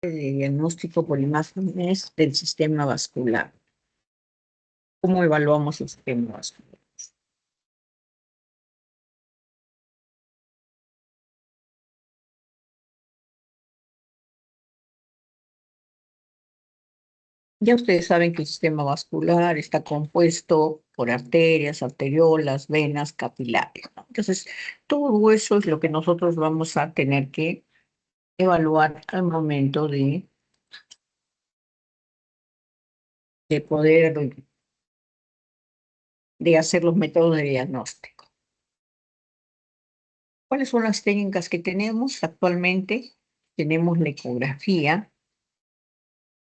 De diagnóstico por imágenes del sistema vascular. ¿Cómo evaluamos el sistema vascular? Ya ustedes saben que el sistema vascular está compuesto por arterias, arteriolas, venas, capilares, ¿no? Entonces, todo eso es lo que nosotros vamos a tener que evaluar al momento de poder de hacer los métodos de diagnóstico. ¿Cuáles son las técnicas que tenemos actualmente? Tenemos la ecografía,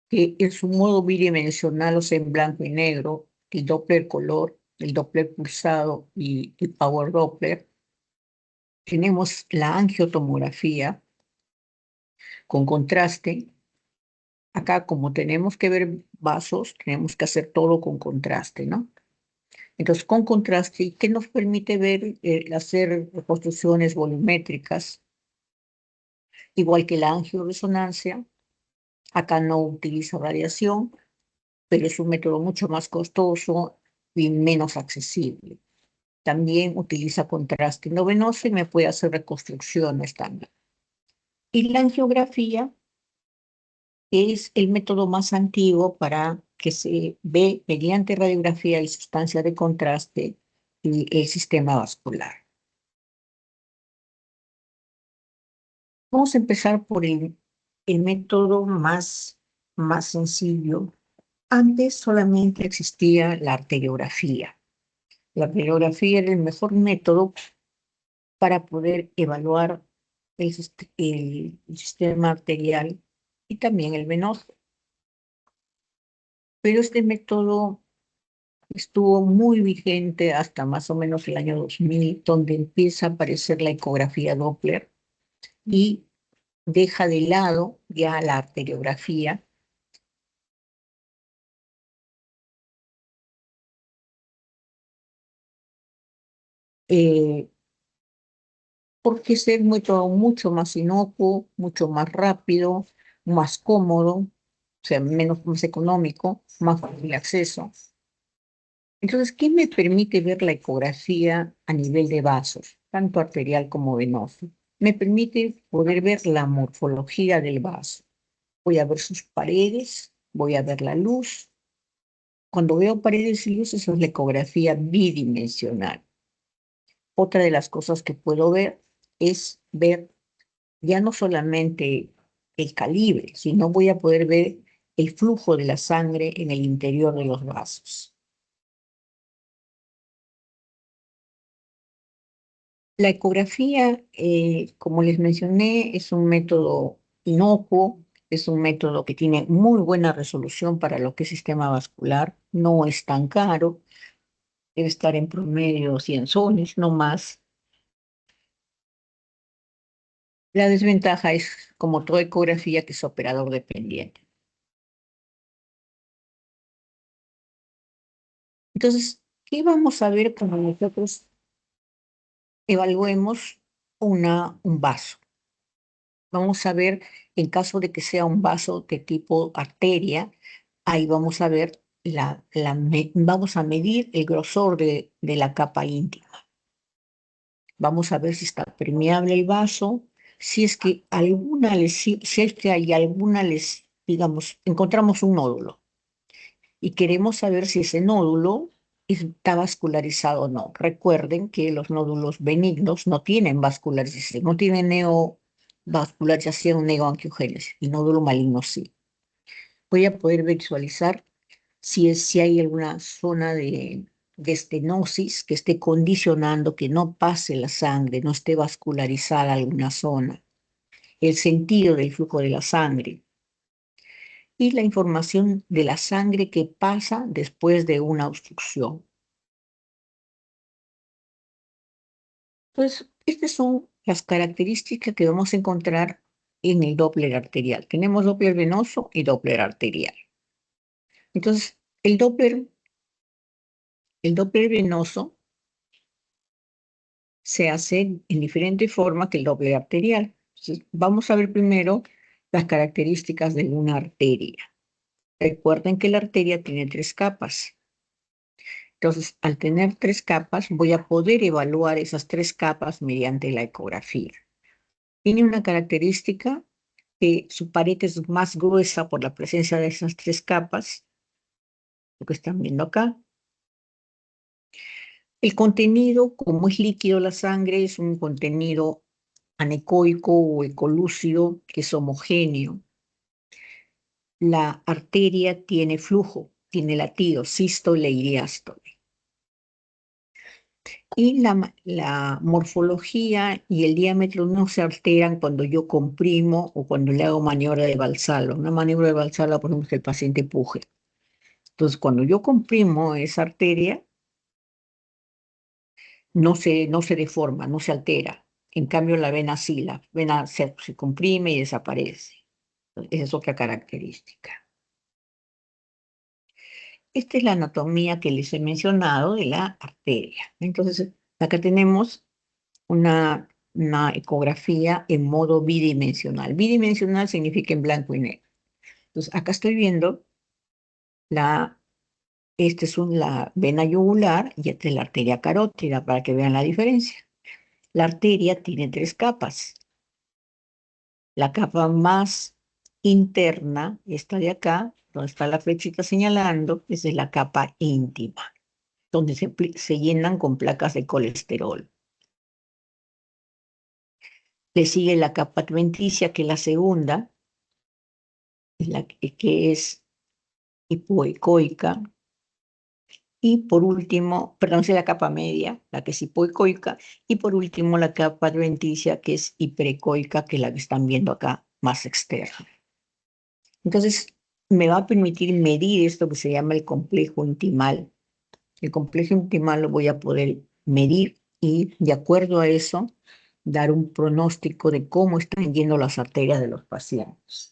que en su modo bidimensional, o sea, en blanco y negro, el Doppler color, el Doppler pulsado y el Power Doppler. Tenemos la angiotomografía con contraste. Acá, como tenemos que ver vasos, tenemos que hacer todo con contraste, ¿no? Entonces, con contraste, ¿qué nos permite ver, hacer reconstrucciones volumétricas? Igual que la angioresonancia, acá no utiliza radiación, pero es un método mucho más costoso y menos accesible. También utiliza contraste no venoso y me puede hacer reconstrucciones también. Y la angiografía es el método más antiguo para que se ve mediante radiografía y sustancia de contraste y el sistema vascular. Vamos a empezar por el método más sencillo. Antes solamente existía la arteriografía. La arteriografía era el mejor método para poder evaluar el sistema arterial y también el venoso. Pero este método estuvo muy vigente hasta más o menos el año 2000, donde empieza a aparecer la ecografía Doppler y deja de lado ya la arteriografía. eh, Porque es un método mucho más inocuo, mucho más rápido, más cómodo, o sea, más económico, más fácil de acceso. Entonces, ¿qué me permite ver la ecografía a nivel de vasos, tanto arterial como venoso? Me permite poder ver la morfología del vaso. Voy a ver sus paredes, voy a ver la luz. Cuando veo paredes y luz, eso es la ecografía bidimensional. Otra de las cosas que puedo ver es ver ya no solamente el calibre, sino voy a poder ver el flujo de la sangre en el interior de los vasos. La ecografía, como les mencioné, es un método inocuo, es un método que tiene muy buena resolución para lo que es sistema vascular, no es tan caro, debe estar en promedio 100 soles, no más. La desventaja es, como toda ecografía, que es operador dependiente. Entonces, ¿qué vamos a ver cuando nosotros evaluemos un vaso? Vamos a ver, en caso de que sea un vaso de tipo arteria, ahí vamos a ver, vamos a medir el grosor de la capa íntima. Vamos a ver si está permeable el vaso, si es que alguna lesión, si es que hay alguna lesión, digamos, encontramos un nódulo y queremos saber si ese nódulo está vascularizado o no. Recuerden que los nódulos benignos no tienen vascularización, no tienen neovascularización, neoangiogénesis. El nódulo maligno sí. Voy a poder visualizar si hay alguna zona de estenosis que esté condicionando que no pase la sangre, no esté vascularizada alguna zona. El sentido del flujo de la sangre y la información de la sangre que pasa después de una obstrucción. Entonces, estas son las características que vamos a encontrar en el Doppler arterial. Tenemos Doppler venoso y Doppler arterial. Entonces, el Doppler venoso se hace en diferente forma que el Doppler arterial. Entonces, vamos a ver primero las características de una arteria. Recuerden que la arteria tiene 3 capas. Entonces, al tener 3 capas, voy a poder evaluar esas 3 capas mediante la ecografía. Tiene una característica que su pared es más gruesa por la presencia de esas 3 capas, lo que están viendo acá. El contenido, como es líquido la sangre, es un contenido anecoico o ecolúcido que es homogéneo. La arteria tiene flujo, tiene latido, sístole y diástole. Y la morfología y el diámetro no se alteran cuando yo comprimo o cuando le hago maniobra de Valsalva. Una maniobra de Valsalva, por ejemplo, es que el paciente puje. Entonces, cuando yo comprimo esa arteria, no se deforma, no se altera. En cambio, la vena sí, la vena se comprime y desaparece. Esa es otra característica. Esta es la anatomía que les he mencionado de la arteria. Entonces, acá tenemos una ecografía en modo bidimensional. Bidimensional significa en blanco y negro. Entonces, acá estoy viendo esta es la vena yugular y esta es la arteria carótida para que vean la diferencia. La arteria tiene 3 capas. La capa más interna, esta de acá, donde está la flechita señalando, esa es la capa íntima, donde se llenan con placas de colesterol. Le sigue la capa adventicia, que es la segunda, que es hipoecoica. Y por último, perdón, esa es la capa media, la que es hipoecoica. Y por último, la capa adventicia, que es hiperecoica, que es la que están viendo acá, más externa. Entonces, me va a permitir medir esto que se llama el complejo intimal. El complejo intimal lo voy a poder medir y, de acuerdo a eso, dar un pronóstico de cómo están yendo las arterias de los pacientes.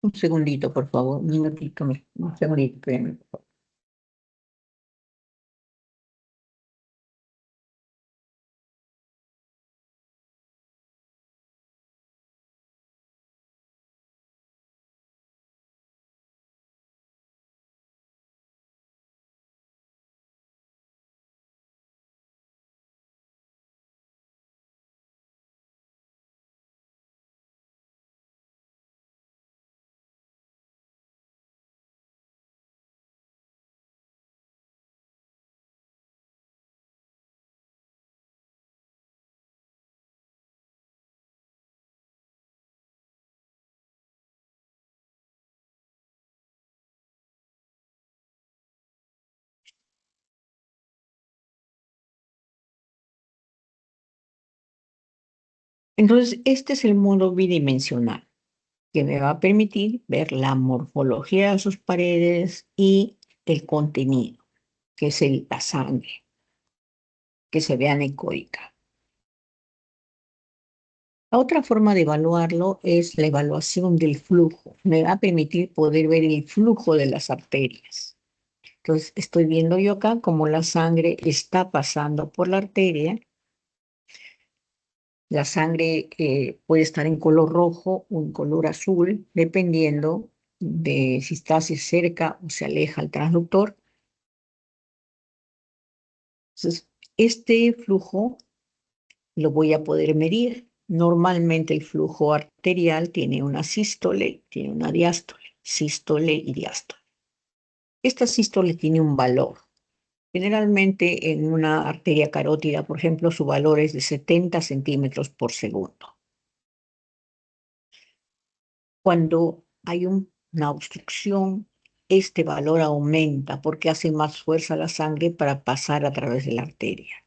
Un segundito, por favor, un minutito, un segundito, espérenme, por favor. Entonces, este es el modo bidimensional que me va a permitir ver la morfología de sus paredes y el contenido, que es la sangre, que se vea anecoica. La otra forma de evaluarlo es la evaluación del flujo. Me va a permitir poder ver el flujo de las arterias. Entonces, estoy viendo yo acá cómo la sangre está pasando por la arteria. La sangre puede estar en color rojo o en color azul, dependiendo de si está cerca o se aleja el transductor. Entonces, este flujo lo voy a poder medir. Normalmente el flujo arterial tiene una sístole, tiene una diástole, sístole y diástole. Esta sístole tiene un valor. Generalmente en una arteria carótida, por ejemplo, su valor es de 70 centímetros por segundo. Cuando hay una obstrucción, este valor aumenta porque hace más fuerza la sangre para pasar a través de la arteria.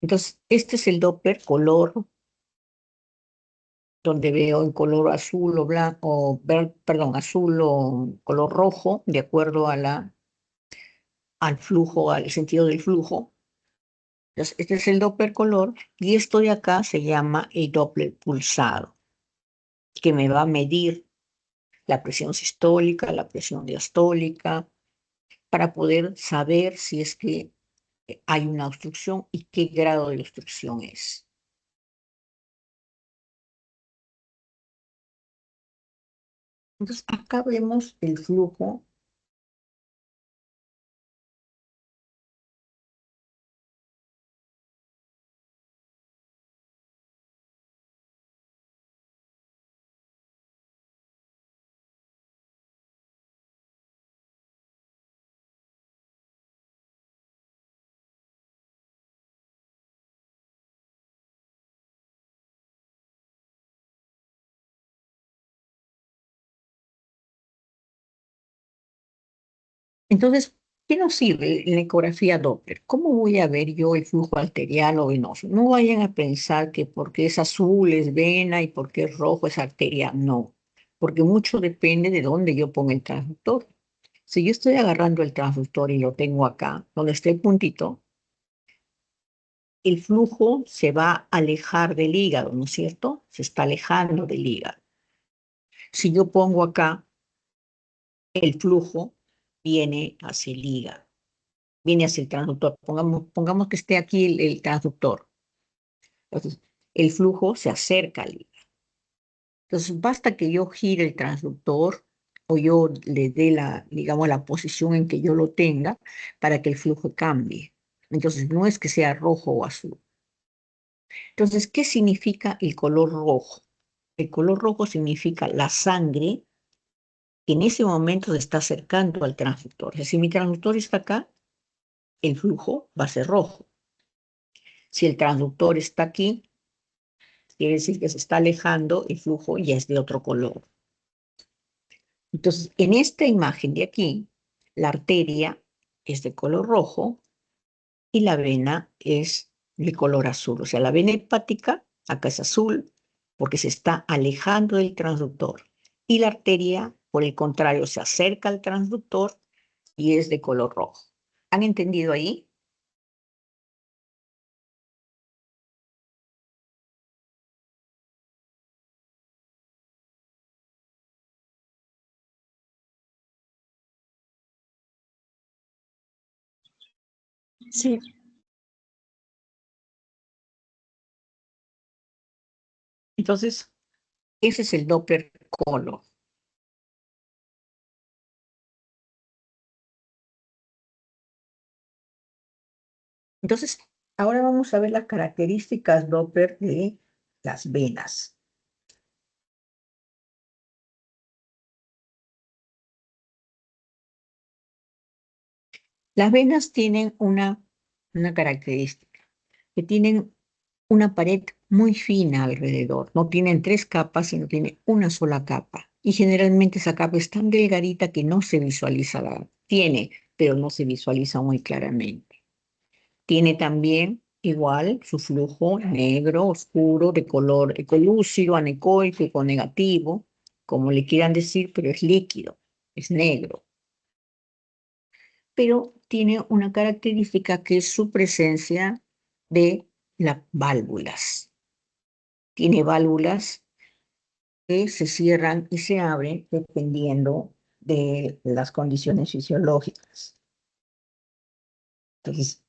Entonces, este es el Doppler color, donde veo en color azul o blanco, perdón, azul o color rojo, de acuerdo al flujo, al sentido del flujo. Entonces, este es el Doppler color y esto de acá se llama el Doppler pulsado, que me va a medir la presión sistólica, la presión diastólica, para poder saber si es que hay una obstrucción y qué grado de obstrucción es. Entonces, acá vemos el flujo. Entonces, ¿qué nos sirve la ecografía Doppler? ¿Cómo voy a ver yo el flujo arterial o venoso? No vayan a pensar que porque es azul es vena y porque es rojo es arteria. No, porque mucho depende de dónde yo ponga el transductor. Si yo estoy agarrando el transductor y lo tengo acá, donde está el puntito, el flujo se va a alejar del hígado, ¿no es cierto? Se está alejando del hígado. Si yo pongo acá, el flujo viene hacia el hígado, viene hacia el transductor. Pongamos que esté aquí el transductor. Entonces, el flujo se acerca al hígado. Entonces, basta que yo gire el transductor o yo le dé la, digamos, la posición en que yo lo tenga para que el flujo cambie. Entonces, no es que sea rojo o azul. Entonces, ¿qué significa el color rojo? El color rojo significa la sangre que en ese momento se está acercando al transductor. Es decir, si mi transductor está acá, el flujo va a ser rojo. Si el transductor está aquí, quiere decir que se está alejando, el flujo ya es de otro color. Entonces, en esta imagen de aquí, la arteria es de color rojo y la vena es de color azul. O sea, la vena hepática acá es azul porque se está alejando del transductor. Y la arteria, por el contrario, se acerca al transductor y es de color rojo. ¿Han entendido ahí? Sí. Entonces, ese es el Doppler color. Entonces, ahora vamos a ver las características Doppler de las venas. Las venas tienen una característica, que tienen una pared muy fina alrededor. No tienen tres capas, sino tienen una sola capa. Y generalmente esa capa es tan delgadita que no se visualiza tiene, pero no se visualiza muy claramente. Tiene también igual su flujo negro, oscuro, de color ecolúcido, anecoico, econegativo, como le quieran decir, pero es líquido, es negro. Pero tiene una característica que es su presencia de las válvulas. Tiene válvulas que se cierran y se abren dependiendo de las condiciones fisiológicas. Entonces,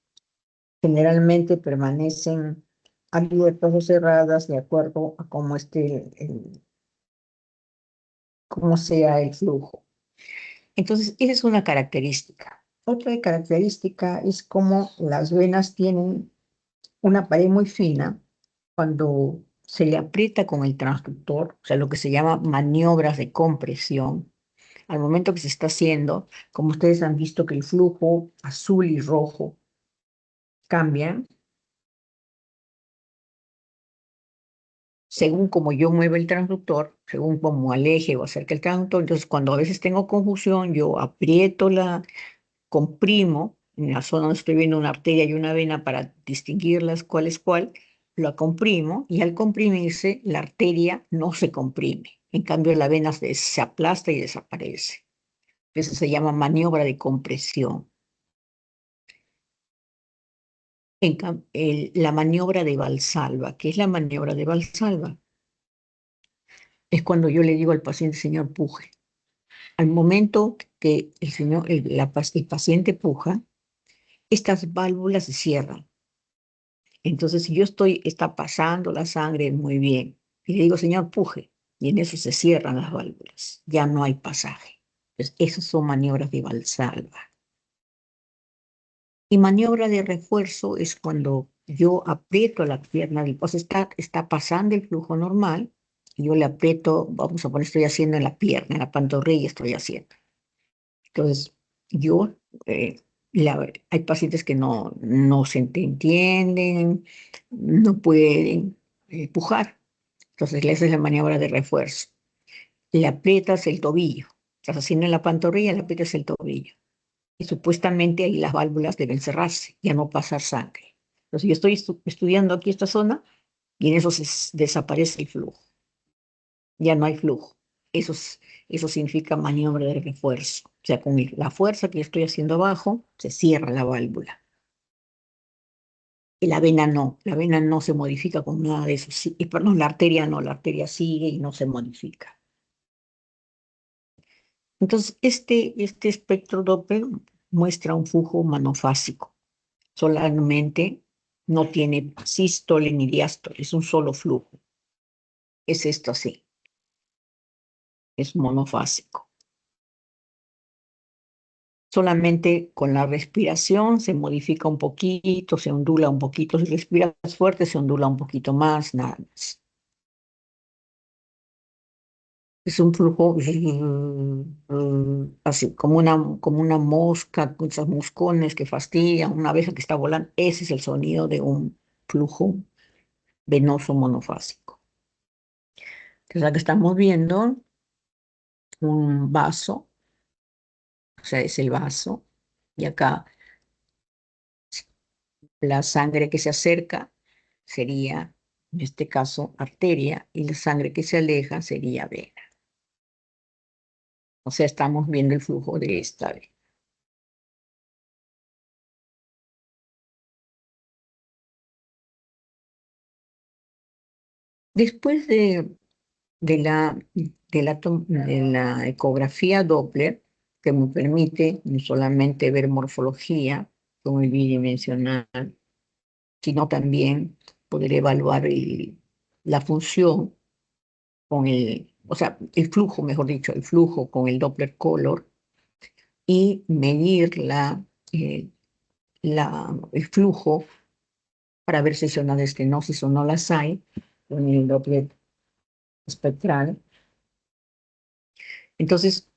generalmente permanecen abiertas o cerradas de acuerdo a cómo sea el flujo. Entonces, esa es una característica. Otra característica es cómo las venas tienen una pared muy fina cuando se le aprieta con el transductor, o sea, lo que se llama maniobras de compresión. Al momento que se está haciendo, como ustedes han visto que el flujo azul y rojo cambian, según como yo muevo el transductor, según cómo aleje o acerque el transductor. Entonces, cuando a veces tengo confusión, yo aprieto comprimo en la zona donde estoy viendo una arteria y una vena para distinguirlas cuál es cuál, la comprimo y al comprimirse, la arteria no se comprime. En cambio, la vena se aplasta y desaparece. Eso se llama maniobra de compresión. La maniobra de Valsalva. ¿Qué es la maniobra de Valsalva? Es cuando yo le digo al paciente, señor, puje. Al momento que el paciente puja, estas válvulas se cierran. Entonces, si está pasando la sangre muy bien, y le digo, señor, puje, y en eso se cierran las válvulas, ya no hay pasaje. Entonces, esas son maniobras de Valsalva. Y maniobra de refuerzo es cuando yo aprieto la pierna, o sea, está pasando el flujo normal, y yo le aprieto, vamos a poner, estoy haciendo en la pierna, en la pantorrilla estoy haciendo. Entonces, yo, hay pacientes que no se entienden, no pueden pujar. Entonces, le haces la maniobra de refuerzo. Le aprietas el tobillo. Estás haciendo en la pantorrilla, le aprietas el tobillo. Y supuestamente ahí las válvulas deben cerrarse, ya no pasar sangre. Entonces, yo estoy estudiando aquí esta zona y en eso desaparece el flujo. Ya no hay flujo. Eso significa maniobra de refuerzo. O sea, con la fuerza que estoy haciendo abajo, se cierra la válvula. Y la vena no se modifica con nada de eso. Sí, perdón, la arteria no, la arteria sigue y no se modifica. Entonces, este espectro Doppler muestra un flujo monofásico. Solamente no tiene sístole ni diástole, es un solo flujo. Es esto así, es monofásico. Solamente con la respiración se modifica un poquito, se ondula un poquito. Si respiras fuerte, se ondula un poquito más, nada más. Es un flujo así, como una mosca, con esos moscones que fastidian, una abeja que está volando. Ese es el sonido de un flujo venoso monofásico. Entonces, acá estamos viendo un vaso, o sea, es el vaso, y acá la sangre que se acerca sería, en este caso, arteria, y la sangre que se aleja sería vena. O sea, estamos viendo el flujo de esta vena. Después de la ecografía Doppler, que me permite no solamente ver morfología como el bidimensional, sino también poder evaluar la función o sea, el flujo, mejor dicho, el flujo con el Doppler color y medir eh, el flujo para ver si son una estenosis o no las hay con el Doppler espectral. Entonces,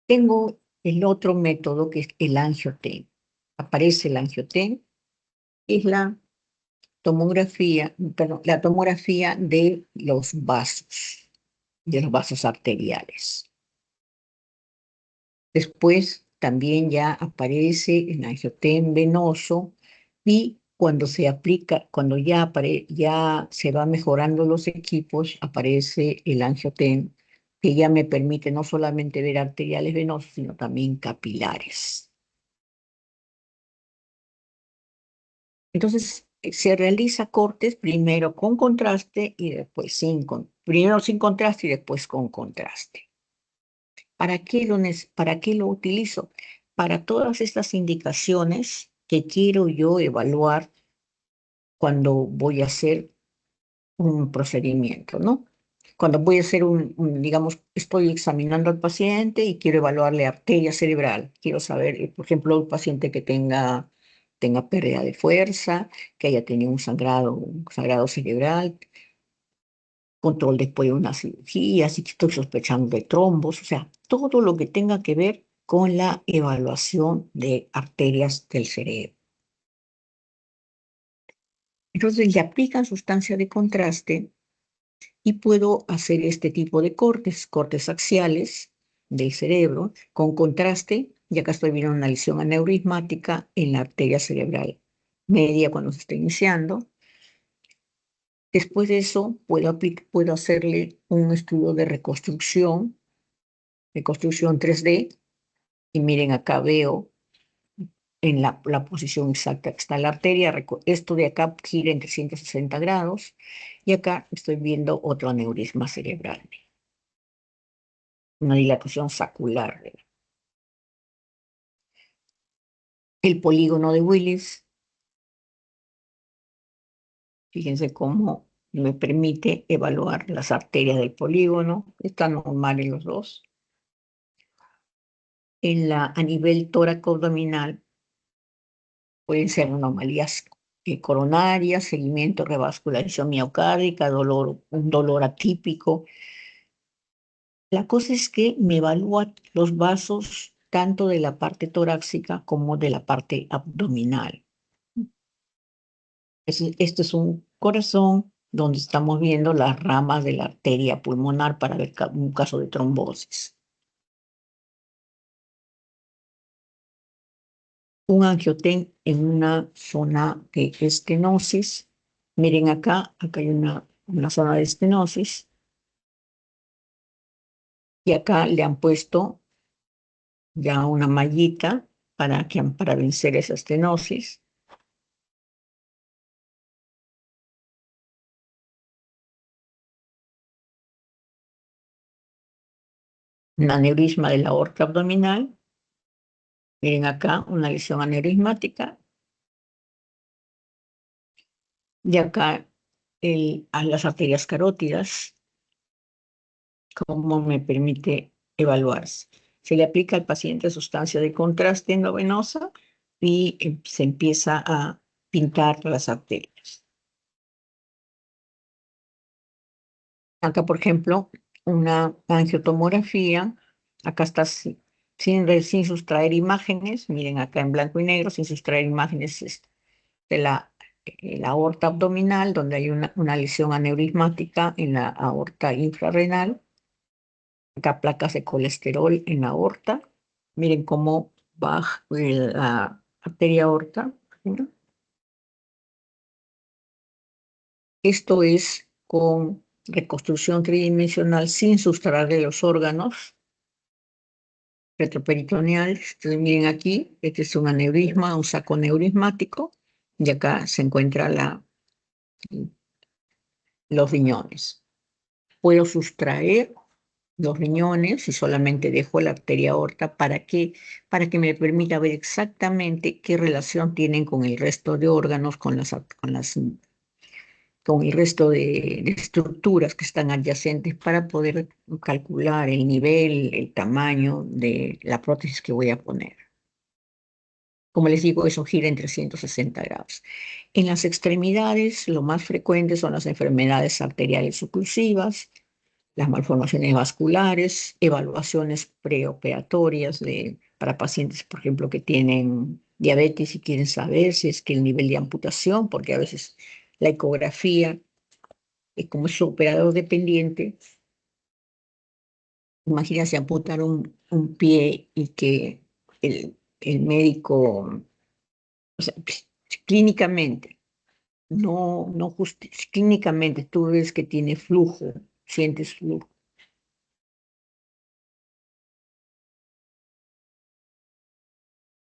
tengo el otro método que es el angioten. Aparece el angioten, es la tomografía de los vasos arteriales. Después también ya aparece el angiotén venoso y cuando ya se va mejorando los equipos, aparece el angiotén que ya me permite no solamente ver arteriales venosos, sino también capilares. Entonces, se realiza cortes primero con contraste y después primero sin contraste y después con contraste. ¿Para qué lo utilizo? Para todas estas indicaciones que quiero yo evaluar cuando voy a hacer un procedimiento, ¿no? Cuando voy a hacer digamos, estoy examinando al paciente y quiero evaluarle arteria cerebral. Quiero saber, por ejemplo, un paciente que tenga pérdida de fuerza, que haya tenido un sangrado cerebral, control después de una cirugía, si estoy sospechando de trombos, o sea, todo lo que tenga que ver con la evaluación de arterias del cerebro. Entonces le aplican sustancia de contraste y puedo hacer este tipo de cortes axiales del cerebro con contraste, y acá estoy viendo una lesión aneurismática en la arteria cerebral media cuando se está iniciando. Después de eso, puedo hacerle un estudio de reconstrucción 3D, y miren, acá veo en la posición exacta que está la arteria. Esto de acá gira en 360 grados, y acá estoy viendo otro aneurisma cerebral, una dilatación sacular. el polígono de Willis. Fíjense cómo me permite evaluar las arterias del polígono. Está normal en los dos. A nivel tóraco-abdominal pueden ser anomalías coronarias, seguimiento, revascularización miocárdica, un dolor atípico. La cosa es que me evalúa los vasos tanto de la parte torácica como de la parte abdominal. Este es un corazón donde estamos viendo las ramas de la arteria pulmonar para ver un caso de trombosis. Un angiotén en una zona de estenosis. Miren acá hay una zona de estenosis. Y acá le han puesto ya una mallita para vencer esa estenosis. Un aneurisma de la aorta abdominal. Miren acá una lesión aneurismática. Y acá a las arterias carótidas, cómo me permite evaluarse. Se le aplica al paciente sustancia de contraste endovenosa y se empieza a pintar las arterias. Acá, por ejemplo, una angiotomografía. Acá está sin sustraer imágenes. Miren acá en blanco y negro, sin sustraer imágenes de la aorta abdominal, donde hay una lesión aneurismática en la aorta infrarrenal. Acá placas de colesterol en la aorta. Miren cómo baja la arteria aorta. ¿No? Esto es con reconstrucción tridimensional sin sustraerle los órganos retroperitoneales. Entonces, miren aquí, este es un aneurisma, un saco neurismático, y acá se encuentra los riñones. Puedo sustraer los riñones y solamente dejo la arteria aorta. ¿Para qué? Para que me permita ver exactamente qué relación tienen con el resto de órganos, con el resto de estructuras que están adyacentes para poder calcular el nivel, el tamaño de la prótesis que voy a poner. Como les digo, eso gira en 360 grados. En las extremidades, lo más frecuente son las enfermedades arteriales oclusivas, las malformaciones vasculares, evaluaciones preoperatorias para pacientes, por ejemplo, que tienen diabetes y quieren saber si es que el nivel de amputación, porque a veces la ecografía, como es operador dependiente, imagínense amputar un pie y que el médico, o sea, clínicamente, clínicamente tú ves que tiene flujo, sientes flujo.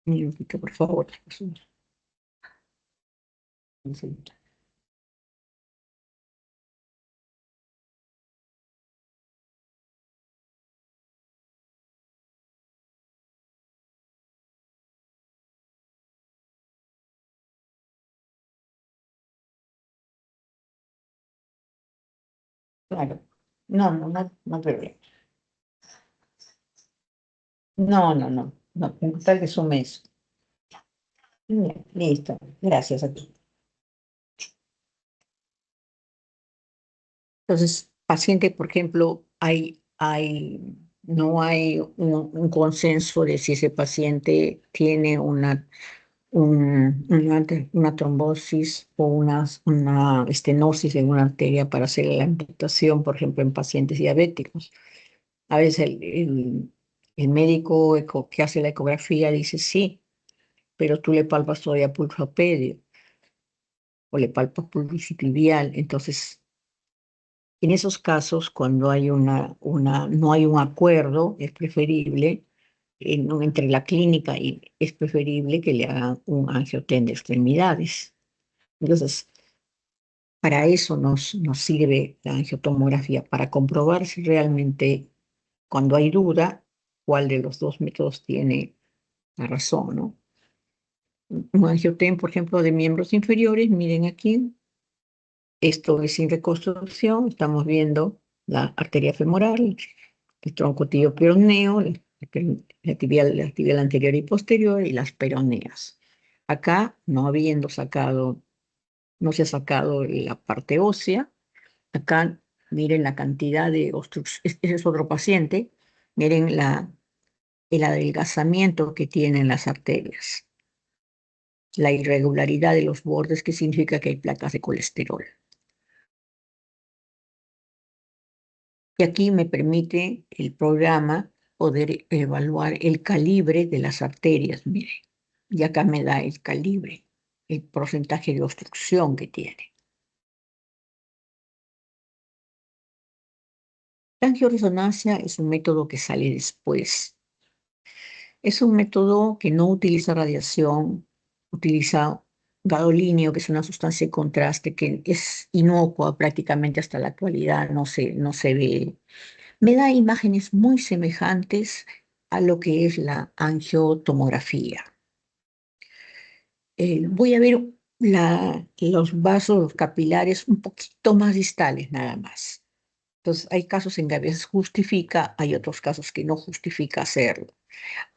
Un minutito, por favor. Claro. No hay problema. No, con tal que sume eso. Bien, listo, gracias a ti. Entonces, paciente, por ejemplo, no hay un consenso de si ese paciente tiene una trombosis o una estenosis en una arteria para hacer la amputación, por ejemplo, en pacientes diabéticos. A veces el médico que hace la ecografía dice sí, pero tú le palpas todavía pulsopedio o le palpas pulsitibial. Entonces, en esos casos, cuando no hay un acuerdo, es preferible, entre la clínica y es preferible que le hagan un angiotén de extremidades. Entonces, para eso nos sirve la angiotomografía, para comprobar si realmente, cuando hay duda, cuál de los dos métodos tiene la razón, ¿no? Un angiotem, por ejemplo, de miembros inferiores, miren aquí, esto es sin reconstrucción, estamos viendo la arteria femoral, el tronco tibio-peroneo, la tibial anterior y posterior y las peroneas. Acá, no habiendo sacado, no se ha sacado la parte ósea, acá miren la cantidad de obstrucción, ese es otro paciente, miren el adelgazamiento que tienen las arterias, la irregularidad de los bordes, que significa que hay placas de colesterol. Y aquí me permite el programa poder evaluar el calibre de las arterias, mire. Y acá me da el calibre, el porcentaje de obstrucción que tiene. La angioresonancia es un método que sale después. Es un método que no utiliza radiación, utiliza gadolinio, que es una sustancia de contraste que es inocua prácticamente hasta la actualidad, no se ve. Me da imágenes muy semejantes a lo que es la angiotomografía. Voy a ver los vasos capilares un poquito más distales nada más. Entonces, hay casos en que a veces justifica, hay otros casos que no justifica hacerlo.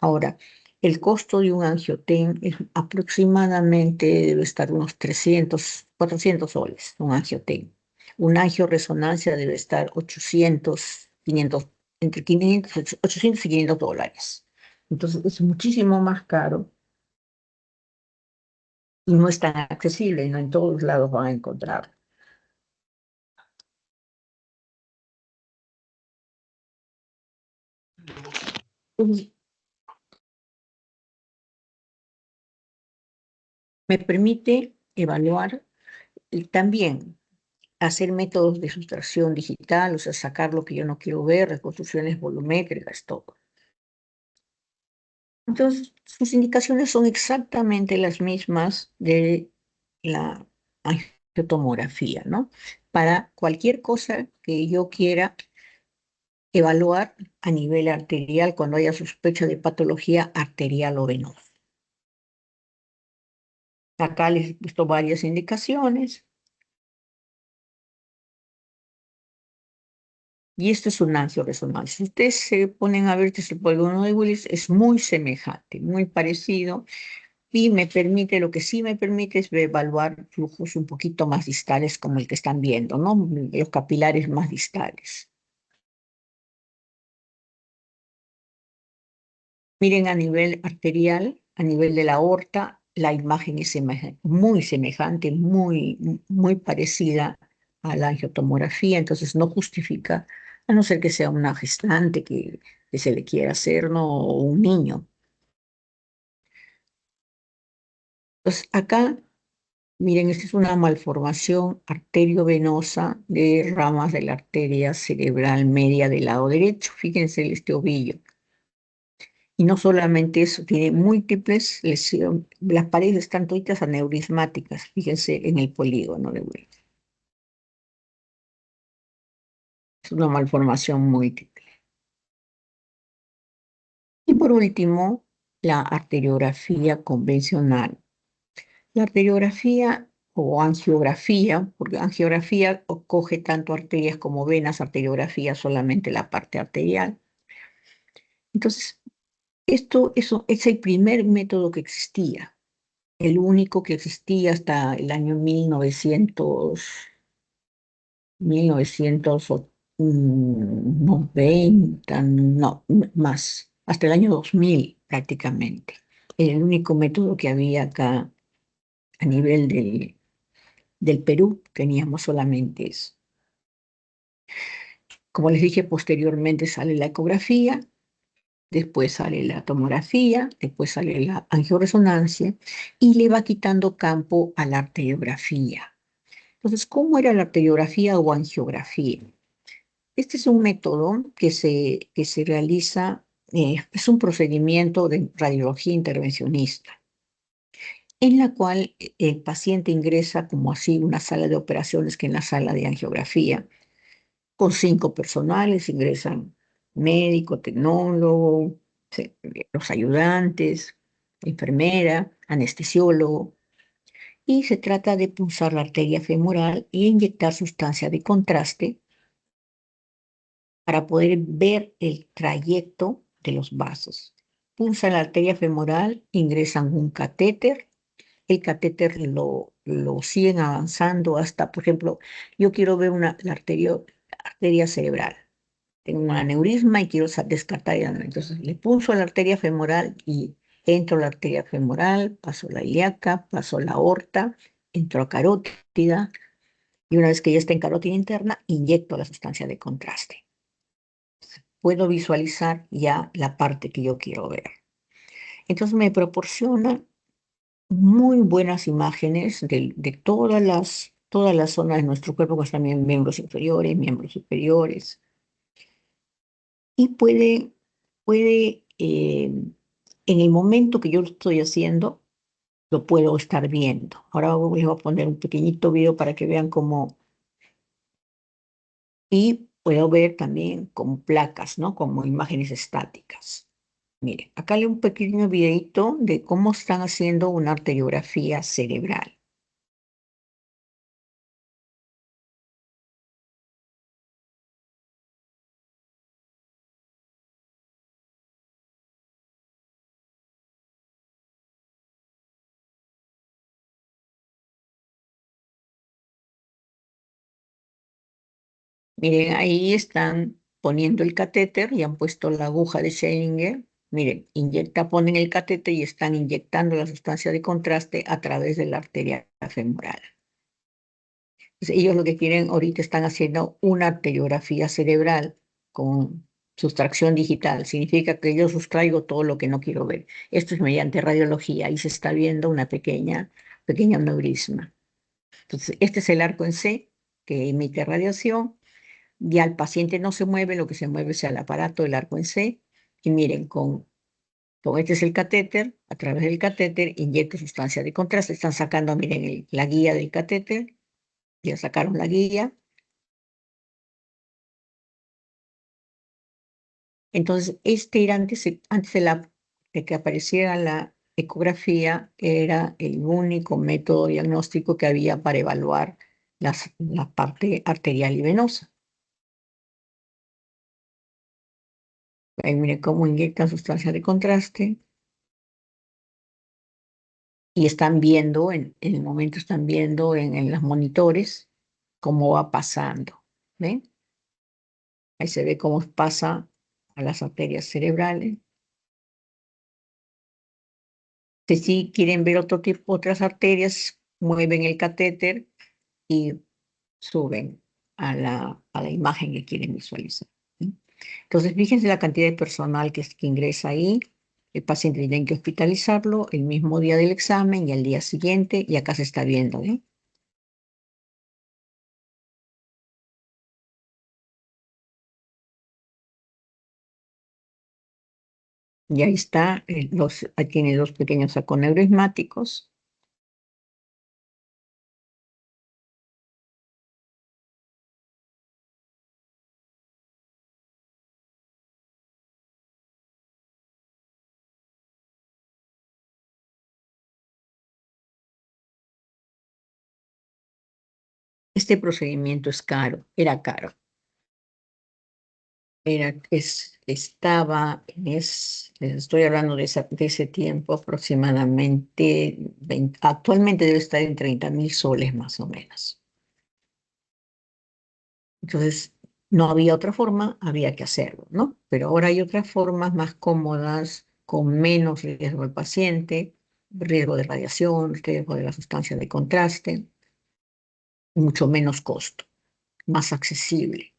Ahora, el costo de un angiotem es aproximadamente, debe estar unos 300, 400 soles, un angiotem. Una angioresonancia debe estar 800, 500, entre 500, 800 y 500 dólares. Entonces, es muchísimo más caro y no es tan accesible, no en todos lados van a encontrar. Entonces, me permite evaluar también hacer métodos de sustracción digital, o sea, sacar lo que yo no quiero ver, reconstrucciones volumétricas, todo. Entonces, sus indicaciones son exactamente las mismas de la angiotomografía, ¿no? Para cualquier cosa que yo quiera evaluar a nivel arterial cuando haya sospecha de patología arterial o venosa. Acá les he puesto varias indicaciones. Y esto es un angioresonancia. Si ustedes se ponen a ver este polígono de Willis, es muy semejante, muy parecido, y me permite, lo que sí me permite es evaluar flujos un poquito más distales como el que están viendo, ¿no? Los capilares más distales. Miren a nivel arterial, a nivel de la aorta, la imagen es muy semejante, muy parecida a la angiotomografía, entonces no justifica, a no ser que sea una gestante que se le quiera hacer, ¿no? O un niño. Entonces acá, miren, esta es una malformación arteriovenosa de ramas de la arteria cerebral media del lado derecho. Fíjense este ovillo. Y no solamente eso, tiene múltiples lesiones. Las paredes están todas aneurismáticas, fíjense en el polígono de Wills. Es una malformación múltiple. Y por último, la arteriografía convencional. La arteriografía o angiografía, porque angiografía coge tanto arterias como venas, arteriografía solamente la parte arterial. Entonces, eso es el primer método que existía, el único que existía hasta el año 1990, no, más, hasta el año 2000 prácticamente. El único método que había acá a nivel del Perú, teníamos solamente eso. Como les dije, posteriormente sale la ecografía, después sale la tomografía, después sale la angioresonancia y le va quitando campo a la arteriografía. Entonces, ¿cómo era la arteriografía o angiografía? Este es un método que se realiza, es un procedimiento de radiología intervencionista, en la cual el paciente ingresa como así una sala de operaciones que en la sala de angiografía, con 5 personales, ingresan médico, tecnólogo, los ayudantes, enfermera, anestesiólogo, y se trata de punzar la arteria femoral e inyectar sustancia de contraste para poder ver el trayecto de los vasos. Punzan la arteria femoral, ingresan un catéter, el catéter lo siguen avanzando hasta, por ejemplo, yo quiero ver la arteria cerebral. Tengo un aneurisma y quiero descartar el aneurisma. Entonces le pulso a la arteria femoral y entro a la arteria femoral, paso la ilíaca, paso la aorta, entro a carótida y una vez que ya está en carótida interna, inyecto la sustancia de contraste. Puedo visualizar ya la parte que yo quiero ver. Entonces me proporciona muy buenas imágenes de todas las zonas de nuestro cuerpo, pues también miembros inferiores, miembros superiores, y en el momento que yo lo estoy haciendo, lo puedo estar viendo. Ahora les voy a poner un pequeñito video para que vean cómo, y puedo ver también como placas, ¿no? Como imágenes estáticas. Miren, acá le un pequeño videito de cómo están haciendo una arteriografía cerebral. Miren, ahí están poniendo el catéter y han puesto la aguja de Schellinger. Miren, ponen el catéter y están inyectando la sustancia de contraste a través de la arteria femoral. Entonces, ellos lo que quieren ahorita están haciendo una arteriografía cerebral con sustracción digital. Significa que yo sustraigo todo lo que no quiero ver. Esto es mediante radiología. Ahí se está viendo una pequeña aneurisma. Entonces, este es el arco en C que emite radiación. Ya el paciente no se mueve, lo que se mueve es el aparato del arco en C. Y miren, este es el catéter, a través del catéter inyecto sustancia de contraste. Están sacando, miren, la guía del catéter. Ya sacaron la guía. Entonces, este era antes de que apareciera la ecografía, era el único método diagnóstico que había para evaluar la parte arterial y venosa. Ahí miren cómo inyectan sustancia de contraste y están viendo, en el momento están viendo en los monitores cómo va pasando. ¿Ven? Ahí se ve cómo pasa a las arterias cerebrales. Si quieren ver otras arterias, mueven el catéter y suben a la imagen que quieren visualizar. ¿Sí? Entonces, fíjense la cantidad de personal que ingresa ahí. El paciente tiene que hospitalizarlo el mismo día del examen y al día siguiente, y acá se está viendo. ¿Eh? Y ahí está, ahí tiene dos pequeños saconeurismáticos. Este procedimiento es caro, era caro. Les estoy hablando de ese tiempo aproximadamente, actualmente debe estar en 30.000 soles más o menos. Entonces, no había otra forma, había que hacerlo, ¿no? Pero ahora hay otras formas más cómodas, con menos riesgo al paciente, riesgo de radiación, riesgo de la sustancia de contraste, mucho menos costo, más accesible.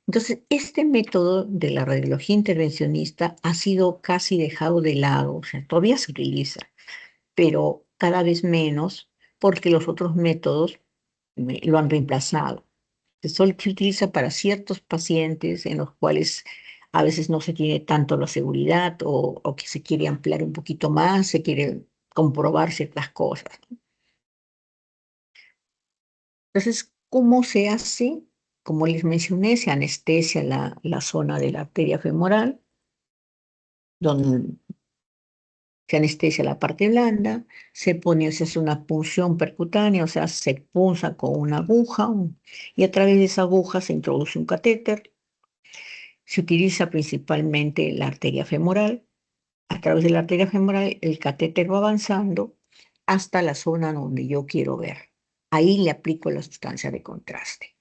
Entonces, este método de la radiología intervencionista ha sido casi dejado de lado, o sea, todavía se utiliza, pero cada vez menos porque los otros métodos lo han reemplazado. Solo se utiliza para ciertos pacientes en los cuales a veces no se tiene tanto la seguridad o que se quiere ampliar un poquito más, se quiere comprobar ciertas cosas. Entonces, ¿cómo se hace? Como les mencioné, se anestesia la zona de la arteria femoral, donde Se anestesia la parte blanda, se hace una punción percutánea, o sea, se punza con una aguja y a través de esa aguja se introduce un catéter. Se utiliza principalmente la arteria femoral. A través de la arteria femoral, el catéter va avanzando hasta la zona donde yo quiero ver. Ahí le aplico la sustancia de contraste.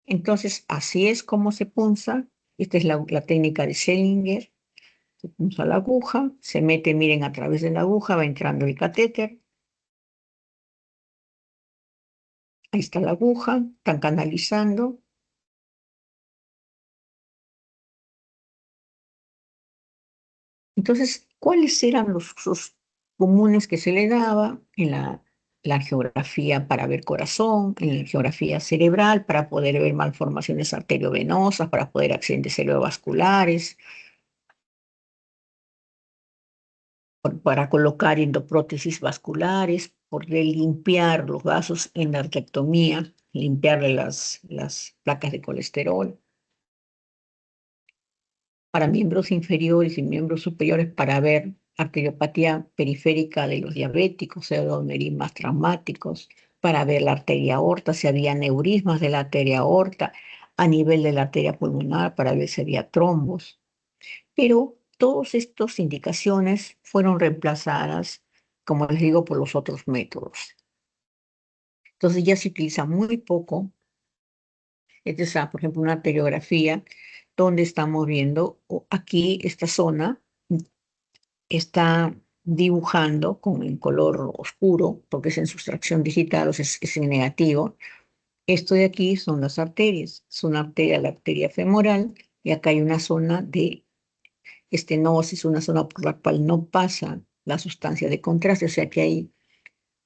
Entonces, así es como se punza. Esta es la técnica de Sellinger. Se punza la aguja, se mete, miren, a través de la aguja va entrando el catéter. Ahí está la aguja, están canalizando. Entonces, ¿cuáles eran los usos comunes que se le daba en la geografía para ver corazón, en la geografía cerebral para poder ver malformaciones arteriovenosas, para poder accidentes cerebrovasculares, para colocar endoprótesis vasculares, poder limpiar los vasos en la arteriectomía, limpiarle las placas de colesterol? Para miembros inferiores y miembros superiores para ver arteriopatía periférica de los diabéticos, pseudoaneurismas traumáticos, para ver la arteria aorta, si había neurismas de la arteria aorta, a nivel de la arteria pulmonar, para ver si había trombos. Pero todas estas indicaciones fueron reemplazadas, como les digo, por los otros métodos. Entonces ya se utiliza muy poco. Esta es, por ejemplo, una arteriografía donde estamos viendo aquí esta zona está dibujando con el color oscuro, porque es en sustracción digital, o sea, es en negativo. Esto de aquí son las arterias. Es una arteria, la arteria femoral, y acá hay una zona de estenosis, una zona por la cual no pasa la sustancia de contraste, o sea que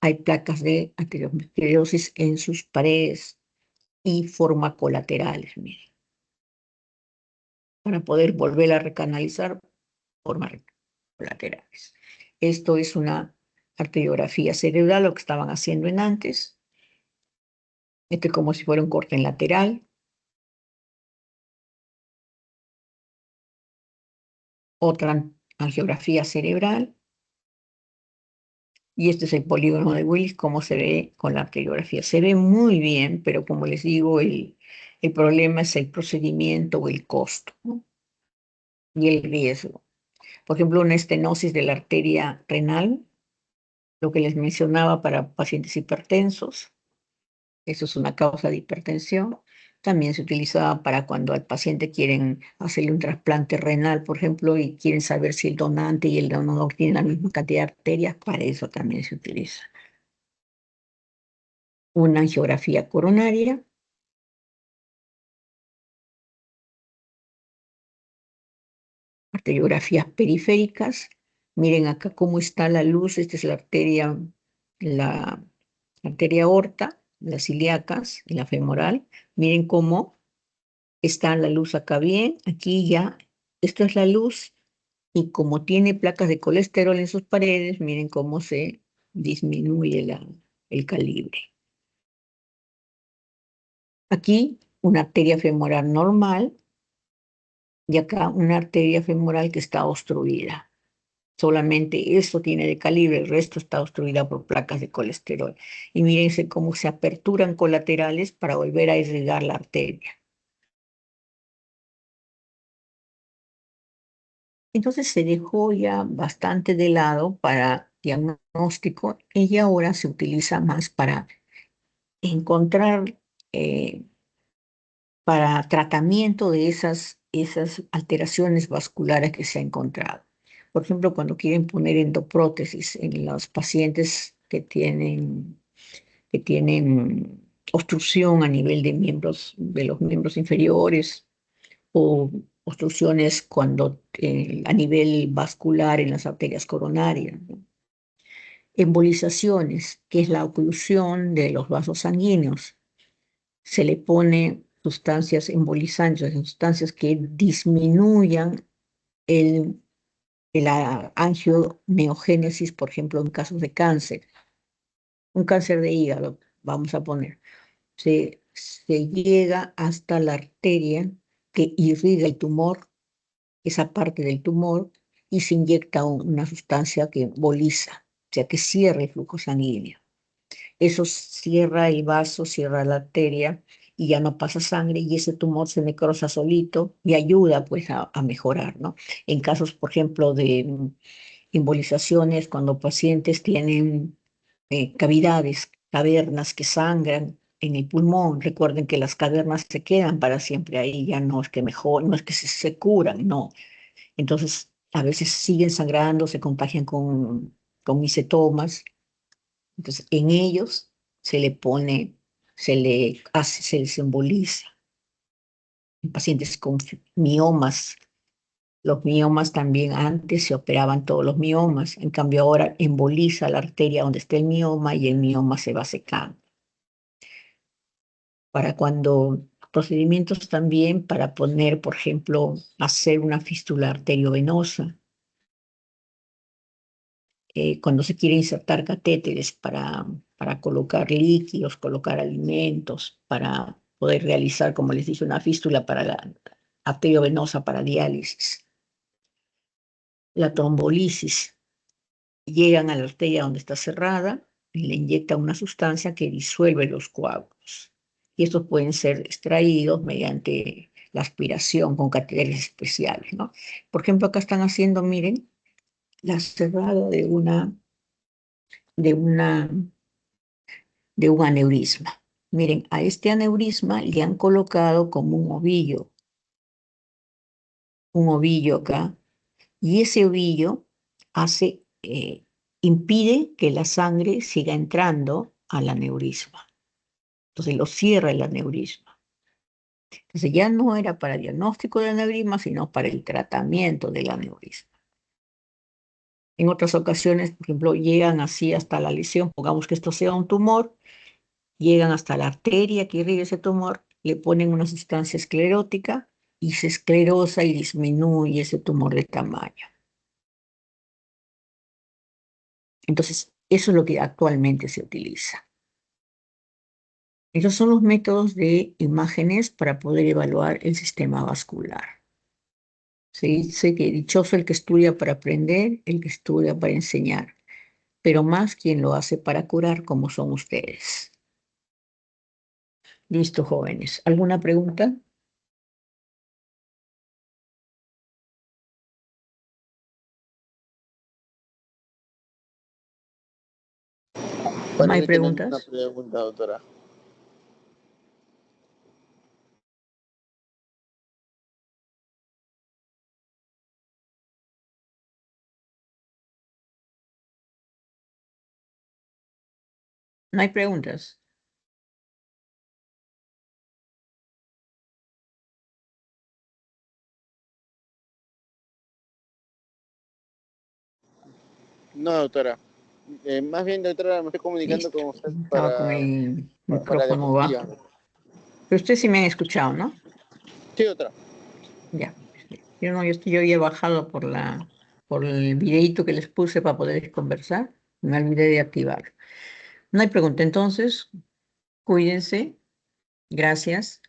hay placas de arteriosclerosis en sus paredes y forma colaterales, miren, para poder volver a recanalizar formas colaterales. Esto es una arteriografía cerebral, lo que estaban haciendo en antes. Este es como si fuera un corte en lateral. Otra angiografía cerebral. Y este es el polígono de Willis, cómo se ve con la arteriografía. Se ve muy bien, pero como les digo, el problema es el procedimiento o el costo, ¿no? Y el riesgo. Por ejemplo, una estenosis de la arteria renal, lo que les mencionaba para pacientes hipertensos. Eso es una causa de hipertensión. También se utilizaba para cuando al paciente quieren hacerle un trasplante renal, por ejemplo, y quieren saber si el donante y el donador tienen la misma cantidad de arterias, para eso también se utiliza. Una angiografía coronaria, arteriografías periféricas. Miren acá cómo está la luz. Esta es la arteria aorta, las ilíacas y la femoral. Miren cómo está la luz acá bien. Aquí ya, esto es la luz. Y como tiene placas de colesterol en sus paredes, miren cómo se disminuye el calibre. Aquí una arteria femoral normal y acá una arteria femoral que está obstruida. Solamente esto tiene de calibre, el resto está obstruida por placas de colesterol. Y mírense cómo se aperturan colaterales para volver a irrigar la arteria. Entonces se dejó ya bastante de lado para diagnóstico y ahora se utiliza más para encontrar, para tratamiento de esas alteraciones vasculares que se ha encontrado. Por ejemplo, cuando quieren poner endoprótesis en los pacientes que tienen obstrucción a nivel de los miembros inferiores o obstrucciones a nivel vascular en las arterias coronarias, ¿no? Embolizaciones, que es la oclusión de los vasos sanguíneos. Se le pone sustancias embolizantes, sustancias que disminuyan el, la angioneogénesis, por ejemplo, en casos de cáncer. Un cáncer de hígado, vamos a poner. Se llega hasta la arteria que irriga el tumor esa parte del tumor y se inyecta una sustancia que emboliza, o sea, que cierra el flujo sanguíneo. Eso cierra el vaso, cierra la arteria y ya no pasa sangre y ese tumor se necrosa solito y ayuda pues a mejorar, ¿no? En casos, por ejemplo, de embolizaciones, cuando pacientes tienen cavidades, cavernas que sangran en el pulmón, recuerden que las cavernas se quedan para siempre ahí, ya no es que mejor, no es que se curan, no. Entonces, a veces siguen sangrando, se contagian con misetomas. Entonces, en ellos se le pone, se le hace, se les emboliza. En pacientes con miomas, los miomas también antes se operaban todos los miomas, en cambio ahora emboliza la arteria donde está el mioma y el mioma se va secando. Para cuando procedimientos también para poner, por ejemplo, hacer una fístula arteriovenosa, cuando se quiere insertar catéteres para colocar líquidos, colocar alimentos, para poder realizar, como les dije, una fístula para la arteriovenosa para diálisis. La trombolisis, llegan a la arteria donde está cerrada y le inyectan una sustancia que disuelve los coágulos. Y estos pueden ser extraídos mediante la aspiración con catéteres especiales, ¿no? Por ejemplo, acá están haciendo, miren, la cerrada de una de un aneurisma. Miren, a este aneurisma le han colocado como un ovillo acá, y ese ovillo hace, impide que la sangre siga entrando al aneurisma. Entonces lo cierra el aneurisma. Entonces ya no era para diagnóstico de aneurisma, sino para el tratamiento del aneurisma. En otras ocasiones, por ejemplo, llegan así hasta la lesión, pongamos que esto sea un tumor, llegan hasta la arteria que irriga ese tumor, le ponen una sustancia esclerótica y se esclerosa y disminuye ese tumor de tamaño. Entonces, eso es lo que actualmente se utiliza. Esos son los métodos de imágenes para poder evaluar el sistema vascular. Se dice que dichoso el que estudia para aprender, el que estudia para enseñar, pero más quien lo hace para curar, como son ustedes. Listo, jóvenes. ¿Alguna pregunta? ¿No hay Parece que no hay ninguna preguntas? pregunta, doctora. ¿No hay preguntas? No, doctora. Más bien, doctora, me estoy comunicando Listo. con usted Estaba con el para la micrófono diapositiva. bajo. Pero ustedes sí me han escuchado, ¿no? Sí, doctora. Ya. Yo no, yo había bajado por el videíto que les puse para poder conversar. Me olvidé de activar. No hay pregunta. Entonces, cuídense. Gracias.